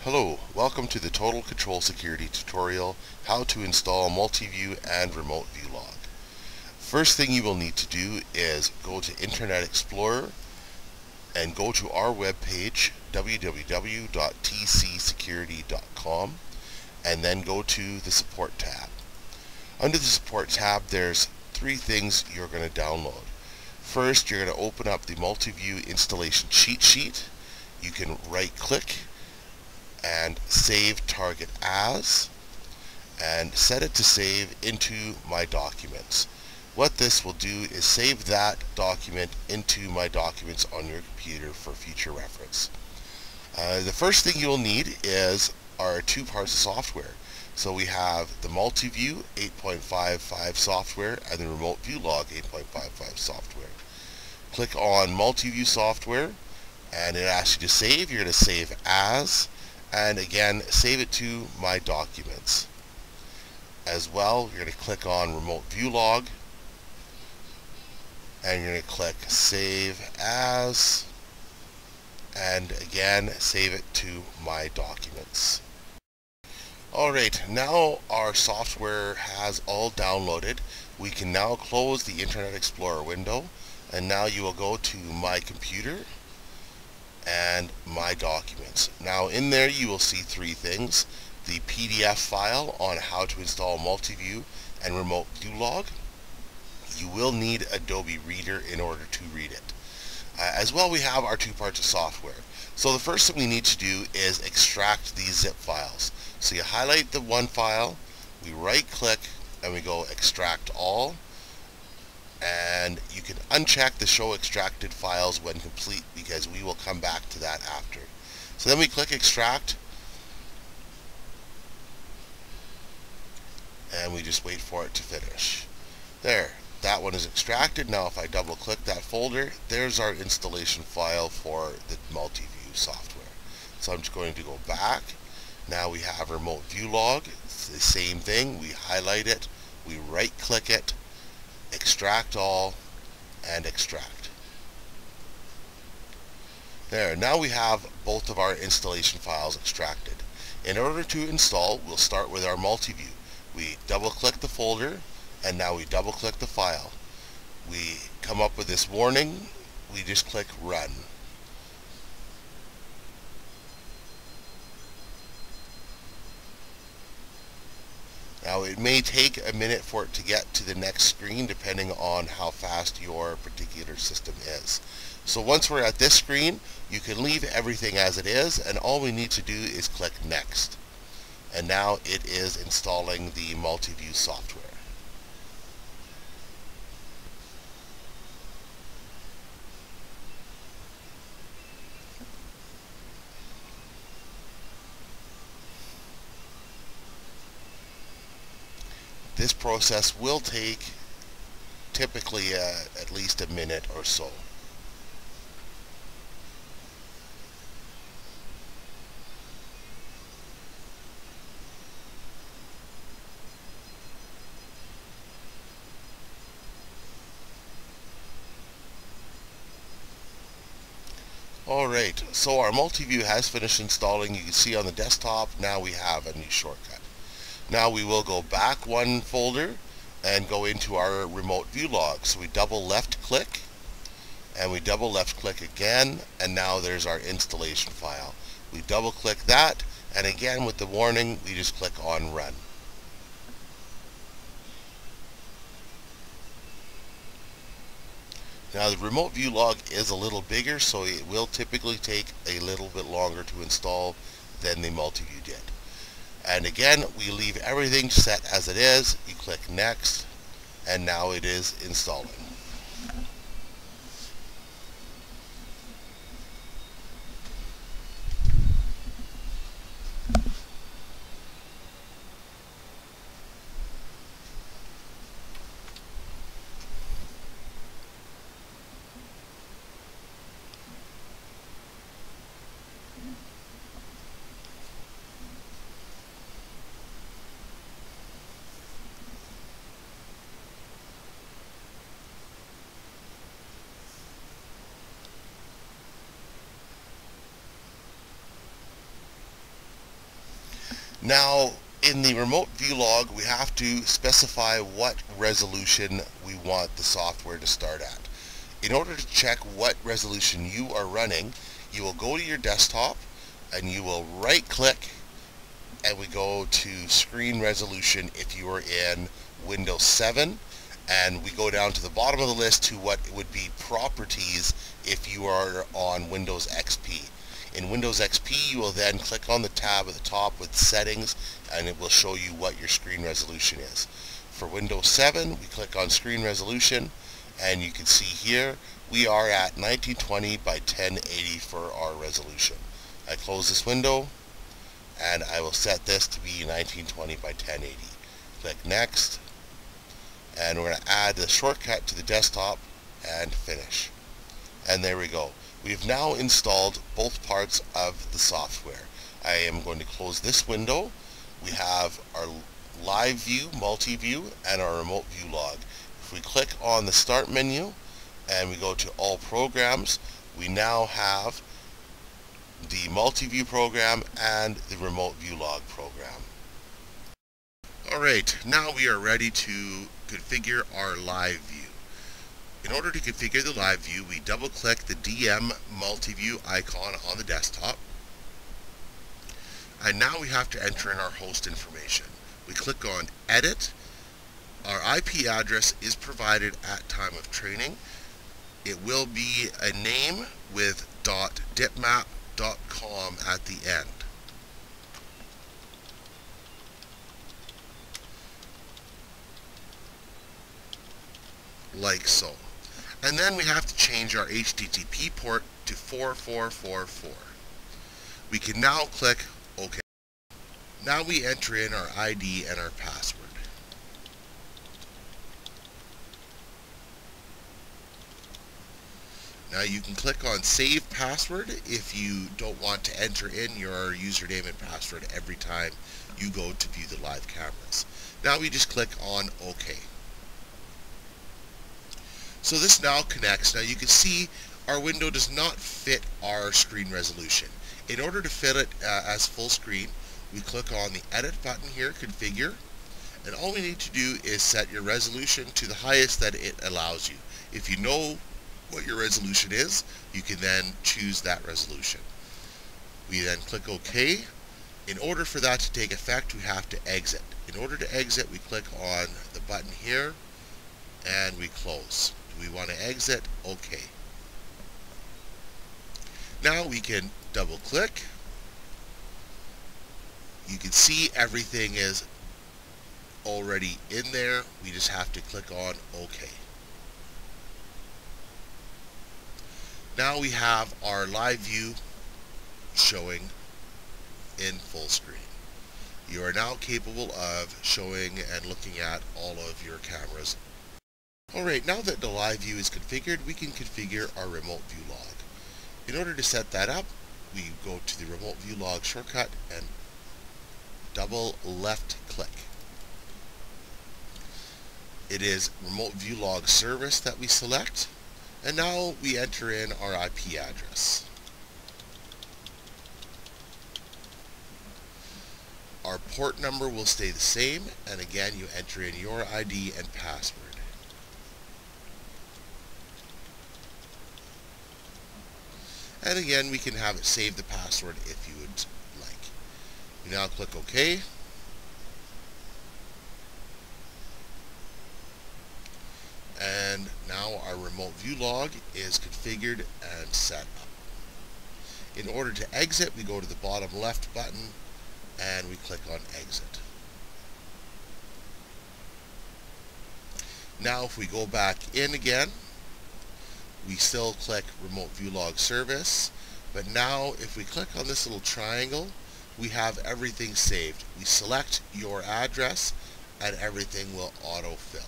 Hello, welcome to the Total Control Security tutorial, how to install Multiview and Remote Viewlog. First thing you will need to do is go to Internet Explorer and go to our webpage, www.tcsecurity.com, and then go to the Support tab. Under the Support tab, there's three things you're going to download. First, you're going to open up the Multiview installation cheat sheet. You can right-click and save target as, and set it to save into My Documents. What this will do is save that document into My Documents on your computer for future reference. The first thing you'll need is our two parts of software. So we have the Multiview 8.55 software and the Remote Viewlog 8.55 software. Click on Multiview software and it asks you to save. You're going to save as, and again save it to My Documents. As well, you're going to click on Remote Viewlog and you're going to click Save As, and again save it to My Documents. Alright, now our software has all downloaded. We can now close the Internet Explorer window, and now you will go to My Computer and My Documents. Now in there you will see three things: the PDF file on how to install Multiview and Remote Viewlog. You will need Adobe Reader in order to read it. As well, we have our two parts of software. So the first thing we need to do is extract these zip files. So you highlight the one file, we right click and we go Extract All, and you can uncheck the Show Extracted Files when complete, because we will come back to that after. So then we click Extract and we just wait for it to finish. There, that one is extracted. Now if I double click that folder, there's our installation file for the Multiview software. So I'm just going to go back. Now we have Remote Viewlog. It's the same thing. We highlight it, we right click it, Extract All, and extract. There, now we have both of our installation files extracted. In order to install, we'll start with our Multiview. We double click the folder, and now we double click the file. We come up with this warning, we just click Run. Now it may take a minute for it to get to the next screen depending on how fast your particular system is. So once we're at this screen, you can leave everything as it is, and all we need to do is click Next. And now it is installing the Multiview software. This process will take typically at least a minute or so. Alright, so our Multiview has finished installing. You can see on the desktop now we have a new shortcut. Now we will go back one folder and go into our Remote Viewlog. So we double left click and we double left click again, and now there's our installation file. We double click that, and again with the warning we just click on Run. Now the Remote Viewlog is a little bigger, so it will typically take a little bit longer to install than the Multiview did. And again, we leave everything set as it is. You click Next, and now it is installing. Now, in the remote view log, we have to specify what resolution we want the software to start at. In order to check what resolution you are running, you will go to your desktop and you will right click and we go to screen resolution if you are in Windows 7, and we go down to the bottom of the list to what would be properties if you are on Windows XP. In Windows XP, you will then click on the tab at the top with settings and it will show you what your screen resolution is. For Windows 7, we click on screen resolution and you can see here we are at 1920 by 1080 for our resolution. I close this window and I will set this to be 1920 by 1080. Click next and we're going to add the shortcut to the desktop and finish. And there we go. We have now installed both parts of the software. I am going to close this window. We have our live view, multi-view, and our remote view log. If we click on the start menu and we go to all programs, we now have the multi-view program and the remote view log program. Alright, now we are ready to configure our live view. In order to configure the live view, we double click the DM Multiview icon on the desktop. And now we have to enter in our host information. We click on Edit. Our IP address is provided at time of training. It will be a name with .dipmap.com at the end. Like so. And then we have to change our HTTP port to 4444. We can now click OK. Now we enter in our ID and our password. Now you can click on Save Password if you don't want to enter in your username and password every time you go to view the live cameras. Now we just click on OK. So this now connects. Now you can see our window does not fit our screen resolution. In order to fit it as full screen, we click on the Edit button here, Configure, and all we need to do is set your resolution to the highest that it allows you. If you know what your resolution is, you can then choose that resolution. We then click OK. In order for that to take effect, we have to exit. In order to exit, we click on the button here and we close. We want to exit, OK. Now we can double click. You can see everything is already in there. We just have to click on OK. Now we have our live view showing in full screen. You are now capable of showing and looking at all of your cameras. Alright, now that the live view is configured, we can configure our remote view log. In order to set that up, we go to the remote view log shortcut and double left click. It is remote view log service that we select, and now we enter in our IP address. Our port number will stay the same, and again you enter in your ID and password. And again, we can have it save the password if you would like. You now click OK. And now our remote view log is configured and set up. In order to exit, we go to the bottom left button and we click on Exit. Now if we go back in again, we still click Remote View Log Service, but now if we click on this little triangle, we have everything saved. We select your address and everything will autofill.